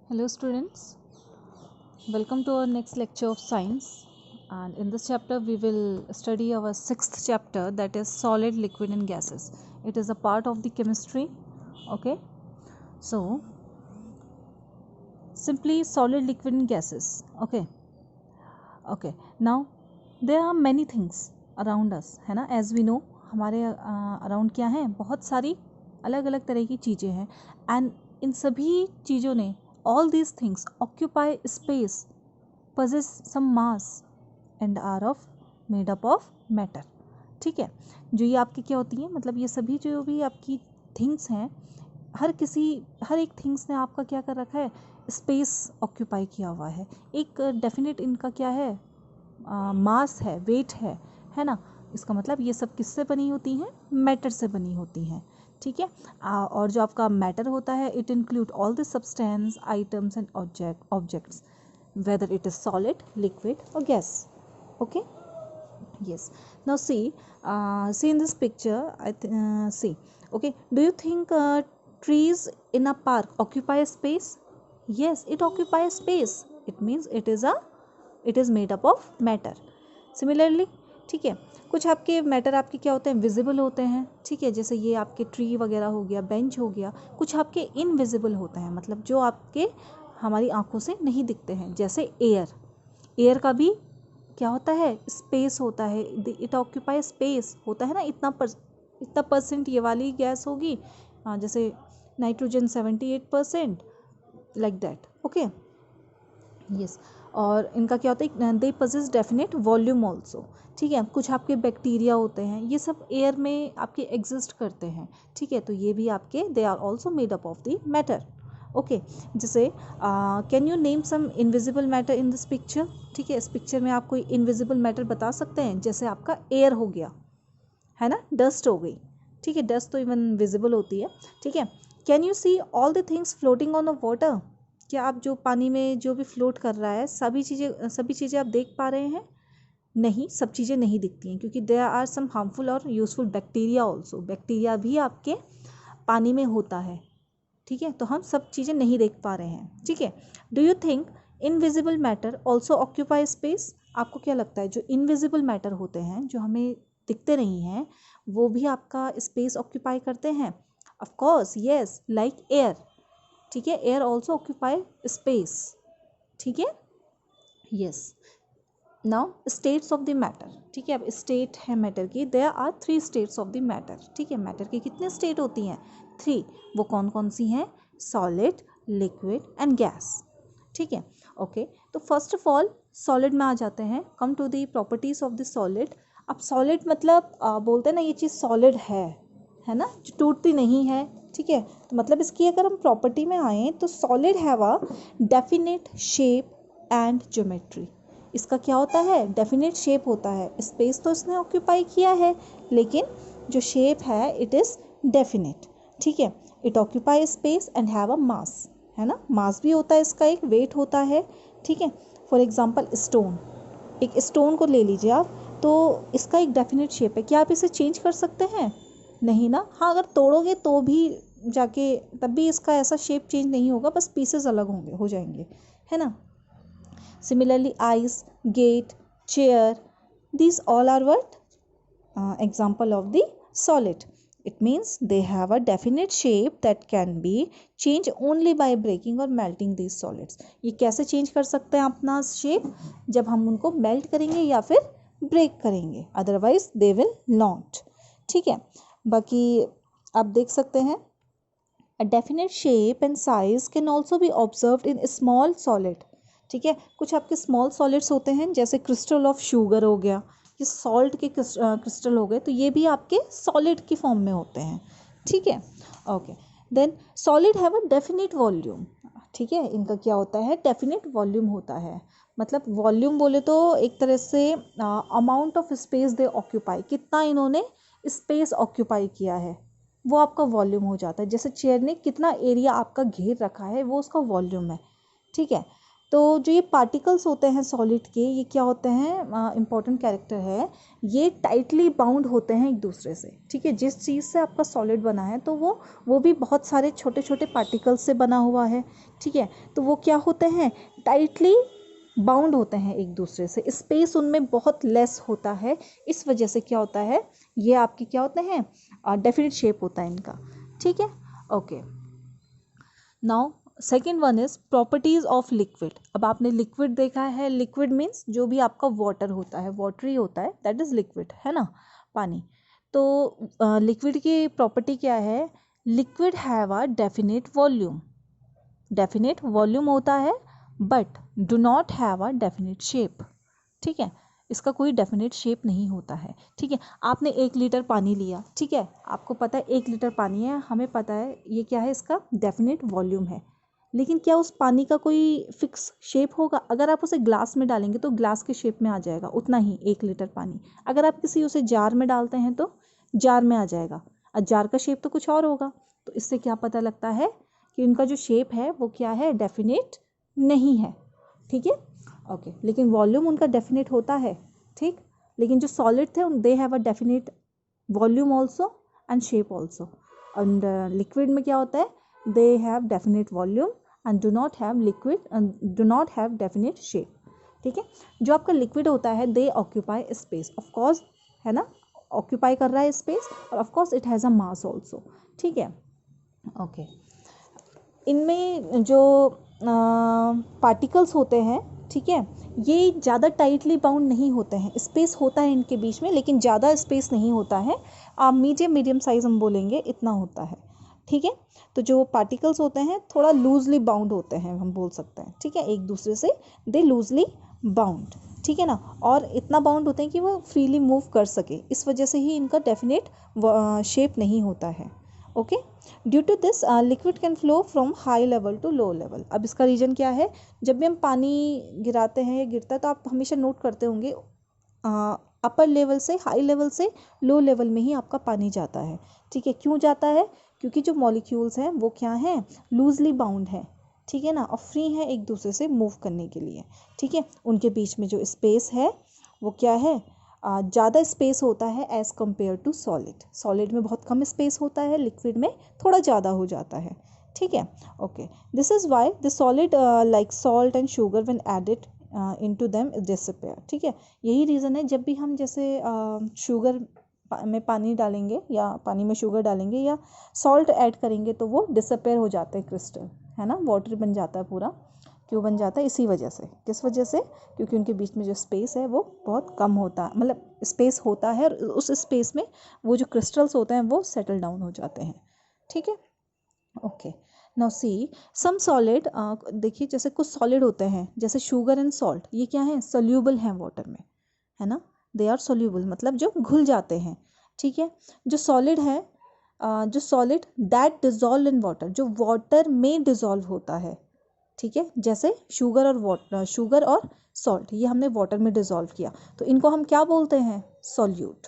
Hello students, welcome to our next lecture of science, and in this chapter we will study our sixth chapter, that is solid, liquid and gases. It is a part of the chemistry. Okay, so simply solid, liquid and gases. Okay, now there are many things around us, है ना. As we know, हमारे around क्या है, बहुत सारी अलग अलग तरह की चीज़ें हैं, एंड इन सभी चीज़ों ने all these things occupy space, possess some mass and are of made up of matter. ठीक है, जो ये आपकी क्या होती है, मतलब ये सभी जो भी आपकी थिंग्स हैं, हर एक थिंग्स ने आपका क्या कर रखा है, स्पेस ऑक्यूपाई किया हुआ है. एक डेफिनेट इनका क्या है, मास है, वेट है ना. इसका मतलब ये सब किससे बनी होती हैं, मैटर से बनी होती हैं. ठीक है, और जो आपका मैटर होता है, it include all the substance, items and objects, whether it is solid, liquid और gas. Okay, yes. Now see in this picture, see. Okay, do you think trees in a park occupy space? Yes, it occupies space. It means it is made up of matter. Similarly, ठीक है, कुछ आपके matter आपके क्या होते हैं, visible होते हैं. ठीक है, जैसे ये आपके ट्री वगैरह हो गया, बेंच हो गया. कुछ आपके इनविजिबल होते हैं, मतलब जो आपके हमारी आंखों से नहीं दिखते हैं, जैसे एयर का भी क्या होता है, स्पेस होता है. इट ऑक्यूपाई स्पेस होता है ना, इतना परसेंट ये वाली गैस होगी, जैसे nitrogen 78%, like that. Okay, yes. और इनका क्या होता है, they possess definite volume also. ठीक है, कुछ आपके बैक्टीरिया होते हैं, ये सब एयर में आपके एग्जिस्ट करते हैं. ठीक है, तो ये भी आपके they are also made up of the matter. Okay, जैसे can you name some invisible matter in this picture. ठीक है, इस पिक्चर में आप कोई इनविजिबल मैटर बता सकते हैं, जैसे आपका एयर हो गया, है ना, डस्ट हो गई. ठीक है, डस्ट तो इवन विजिबल होती है. ठीक है, can you see all the things floating on the water. क्या आप जो पानी में जो भी फ्लोट कर रहा है, सभी चीज़ें आप देख पा रहे हैं? नहीं, सब चीज़ें नहीं दिखती हैं, क्योंकि देयर आर सम हार्मफुल और यूजफुल बैक्टीरिया ऑल्सो. बैक्टीरिया भी आपके पानी में होता है. ठीक है, तो हम सब चीज़ें नहीं देख पा रहे हैं. ठीक है, do you think invisible matter also occupy space. आपको क्या लगता है, जो इनविजिबल मैटर होते हैं, जो हमें दिखते नहीं हैं, वो भी आपका स्पेस ऑक्यूपाई करते हैं? Of course, yes, like air. ठीक है, एयर ऑल्सो ऑक्यूपाई स्पेस. ठीक है, yes. Now states of the matter. ठीक है, अब स्टेट है मैटर की, there are 3 states of the matter. ठीक है, मैटर की कितने स्टेट होती हैं, 3. वो कौन कौन सी हैं, सॉलिड, लिक्विड एंड गैस. ठीक है, ओके. तो फर्स्ट ऑफ ऑल सॉलिड में आ जाते हैं. Come to the properties of the solid. अब सॉलिड मतलब बोलते हैं ना, ये चीज़ सॉलिड है ना, जो टूटती नहीं है. ठीक है, तो मतलब इसकी अगर हम प्रॉपर्टी में आए, तो solid have a definite shape and geometry. इसका क्या होता है, डेफिनेट शेप होता है. स्पेस तो इसने ऑक्यूपाई किया है, लेकिन जो शेप है इट इज़ डेफिनेट. ठीक है, it occupy space and have a mass, है ना, मास भी होता है इसका, एक वेट होता है. ठीक है, फॉर एग्जांपल स्टोन, एक स्टोन को ले लीजिए आप, तो इसका एक डेफिनेट शेप है. क्या आप इसे चेंज कर सकते हैं? नहीं ना. हाँ, अगर तोड़ोगे तो भी जाके तब भी इसका ऐसा शेप चेंज नहीं होगा, बस पीसेस अलग हो जाएंगे, है ना. Similarly, ice, gate, chair, these all are what? Example of the solid. It means they have a definite shape that can be changed only by breaking or melting these solids. ये कैसे change कर सकते हैं अपना shape? जब हम उनको melt करेंगे या फिर break करेंगे, otherwise they will not. ठीक है, बाकी आप देख सकते हैं, a definite shape and size can also be observed in small solid. ठीक है, कुछ आपके स्मॉल सॉलिड्स होते हैं, जैसे क्रिस्टल ऑफ शुगर हो गया, ये सॉल्ट के क्रिस्टल हो गए, तो ये भी आपके सॉलिड की फॉर्म में होते हैं. ठीक है, okay. Then solid have a definite volume. ठीक है, इनका क्या होता है, डेफिनेट वॉल्यूम होता है. मतलब वॉल्यूम बोले तो एक तरह से amount of space they occupy, कितना इन्होंने स्पेस ऑक्यूपाई किया है, वो आपका वॉल्यूम हो जाता है. जैसे चेयर ने कितना एरिया आपका घेर रखा है, वो उसका वॉल्यूम है. ठीक है, तो जो ये पार्टिकल्स होते हैं सॉलिड के, ये क्या होते हैं, इंपॉर्टेंट कैरेक्टर है, ये टाइटली बाउंड होते हैं एक दूसरे से, ठीक है। जिस चीज़ से आपका सॉलिड बना है तो वो भी बहुत सारे छोटे छोटे पार्टिकल्स से बना हुआ है, ठीक है। तो वो क्या होते हैं, टाइटली बाउंड होते हैं एक दूसरे से, स्पेस उनमें बहुत लेस होता है, इस वजह से क्या होता है, ये आपके क्या होते हैं, डेफिनेट शेप होता है इनका, ठीक है। Okay, now second one is properties of liquid. अब आपने लिक्विड देखा है, लिक्विड मीन्स जो भी आपका वाटर होता है, वाटरी होता है, दैट इज लिक्विड, है ना, पानी। तो लिक्विड की प्रॉपर्टी क्या है, liquid have a definite volume, definite volume होता है, but do not have a definite shape, ठीक है। इसका कोई डेफिनेट शेप नहीं होता है, ठीक है। आपने 1 लीटर पानी लिया, ठीक है, आपको पता है 1 लीटर पानी है, हमें पता है ये क्या है, इसका डेफिनेट वॉल्यूम है, लेकिन क्या उस पानी का कोई फिक्स शेप होगा? अगर आप उसे ग्लास में डालेंगे तो ग्लास के शेप में आ जाएगा, उतना ही 1 लीटर पानी। अगर आप किसी उसे जार में डालते हैं तो जार में आ जाएगा, और जार का शेप तो कुछ और होगा। तो इससे क्या पता लगता है कि उनका जो शेप है वो क्या है, डेफिनेट नहीं है, ठीक है। ओके, लेकिन वॉल्यूम उनका डेफिनेट होता है, ठीक। लेकिन जो सॉलिड थे they have a definite volume also and shape also, and liquid में क्या होता है, they have definite volume and do not have liquid and do not have definite shape, ठीक है। जो आपका लिक्विड होता है they occupy space, of course, है ना, ऑक्यूपाई कर रहा है स्पेस, और of course it has a mass also, ठीक है। ओके, इनमें जो पार्टिकल्स होते हैं, ठीक है, ये ज़्यादा टाइटली बाउंड नहीं होते हैं, स्पेस होता है इनके बीच में लेकिन ज़्यादा स्पेस नहीं होता है, मीडियम साइज हम बोलेंगे इतना होता है, ठीक है। तो जो पार्टिकल्स होते हैं थोड़ा लूजली बाउंड होते हैं, हम बोल सकते हैं, ठीक है, एक दूसरे से दे लूजली बाउंड, ठीक है ना, और इतना बाउंड होते हैं कि वो फ्रीली मूव कर सके, इस वजह से ही इनका डेफिनेट शेप नहीं होता है। Okay, due to this liquid can flow from high level to low level. अब इसका रीज़न क्या है, जब भी हम पानी गिराते हैं या गिरता है तो आप हमेशा नोट करते होंगे अपर लेवल से, हाई लेवल से लो लेवल में ही आपका पानी जाता है, ठीक है। क्यों जाता है, क्योंकि जो मॉलिक्यूल्स हैं वो क्या हैं, लूजली बाउंड हैं, ठीक है ना, और फ्री हैं एक दूसरे से मूव करने के लिए, ठीक है। उनके बीच में जो स्पेस है वो क्या है, ज़्यादा स्पेस होता है as compare to solid. Solid में बहुत कम स्पेस होता है, लिक्विड में थोड़ा ज़्यादा हो जाता है, ठीक है। Okay, this is why the solid like salt and sugar when added into them disappear, ठीक है। यही रीज़न है, जब भी हम जैसे शुगर में पानी डालेंगे या पानी में शुगर डालेंगे या सॉल्ट ऐड करेंगे तो वो डिसअपेयर हो जाते हैं क्रिस्टल, है ना, वाटर बन जाता है पूरा। क्यों बन जाता है, इसी वजह से। किस वजह से, क्योंकि उनके बीच में जो स्पेस है वो बहुत कम होता है, मतलब स्पेस होता है, और उस स्पेस में वो जो क्रिस्टल्स होते हैं वो सेटल डाउन हो जाते हैं, ठीक है। Okay, now see some solid, देखिए जैसे कुछ सॉलिड होते हैं जैसे शुगर एंड सॉल्ट, ये क्या है, सोल्यूबल हैं वाटर में, है ना, दे आर सोल्यूबल, मतलब जो घुल जाते हैं, ठीक है। जो सॉलिड है, जो solid that dissolve in water, जो वाटर में डिजॉल्व होता है, ठीक है। जैसे शुगर और वाटर, शुगर और सॉल्ट, ये हमने वाटर में डिजॉल्व किया तो इनको हम क्या बोलते हैं, सॉल्यूट,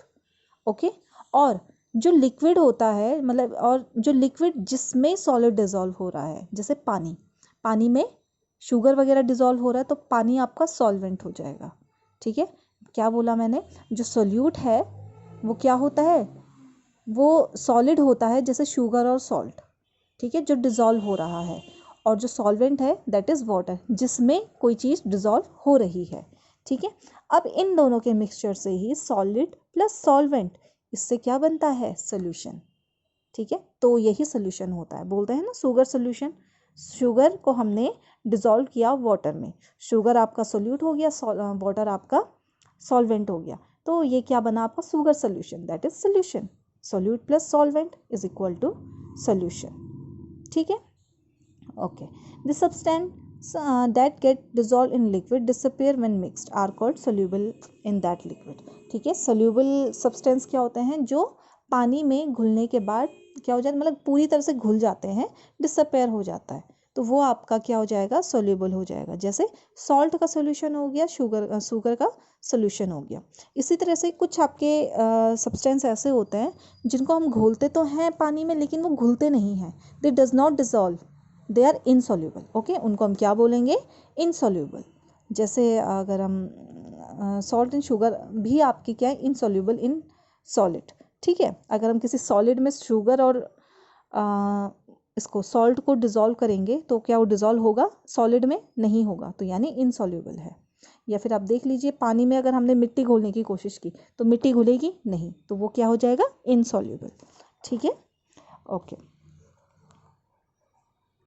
ओके। और जो लिक्विड होता है, मतलब और जो लिक्विड जिसमें सॉलिड डिजॉल्व हो रहा है, जैसे पानी, पानी में शुगर वगैरह डिजॉल्व हो रहा है तो पानी आपका सॉल्वेंट हो जाएगा, ठीक है। क्या बोला मैंने, जो सोल्यूट है वो क्या होता है, वो सॉलिड होता है जैसे शुगर और सॉल्ट, ठीक है, जो डिज़ोल्व हो रहा है। और जो सॉल्वेंट है दैट इज़ वाटर, जिसमें कोई चीज़ डिज़ोल्व हो रही है, ठीक है। अब इन दोनों के मिक्सचर से ही सॉलिड प्लस सॉल्वेंट, इससे क्या बनता है, सोल्यूशन, ठीक है। तो यही सोल्यूशन होता है, बोलते हैं ना शुगर सोल्यूशन। शुगर को हमने डिज़ोल्व किया वाटर में, शुगर आपका सोल्यूट हो गया, वाटर आपका सॉल्वेंट हो गया, तो ये क्या बना आपका sugar solution, that is solution. Solute plus solvent is equal to solution, ठीक है। Okay, the substance that get dissolve in liquid disappear when mixed are called soluble in that liquid, ठीक है। सोल्यूबल सब्सटेंस क्या होते हैं, जो पानी में घुलने के बाद क्या हो जाता है, मतलब पूरी तरह से घुल जाते हैं, डिसअपेयर हो जाता है, तो वो आपका क्या हो जाएगा, सोल्यूबल हो जाएगा। जैसे सॉल्ट का सोल्यूशन हो गया, शुगर का सोल्यूशन हो गया। इसी तरह से कुछ आपके सब्सटेंस ऐसे होते हैं जिनको हम घोलते तो हैं पानी में लेकिन वो घुलते नहीं हैं, they does not dissolve, they are insoluble. Okay, उनको हम क्या बोलेंगे, इनसॉल्यूबल। जैसे अगर हम सॉल्ट एंड शुगर भी आपकी क्या है, इनसॉल्यूबल इन सॉलिड। ठीक है, अगर हम किसी सॉलिड में शुगर और इसको सॉल्ट को डिज़ोल्व करेंगे तो क्या वो डिज़ोल्व होगा, सॉलिड में नहीं होगा, तो यानी इनसॉल्यूबल है। या फिर आप देख लीजिए, पानी में अगर हमने मिट्टी घोलने की कोशिश की तो मिट्टी घुलेगी नहीं, तो वो क्या हो जाएगा, इनसॉल्यूबल। ठीक है, ओके।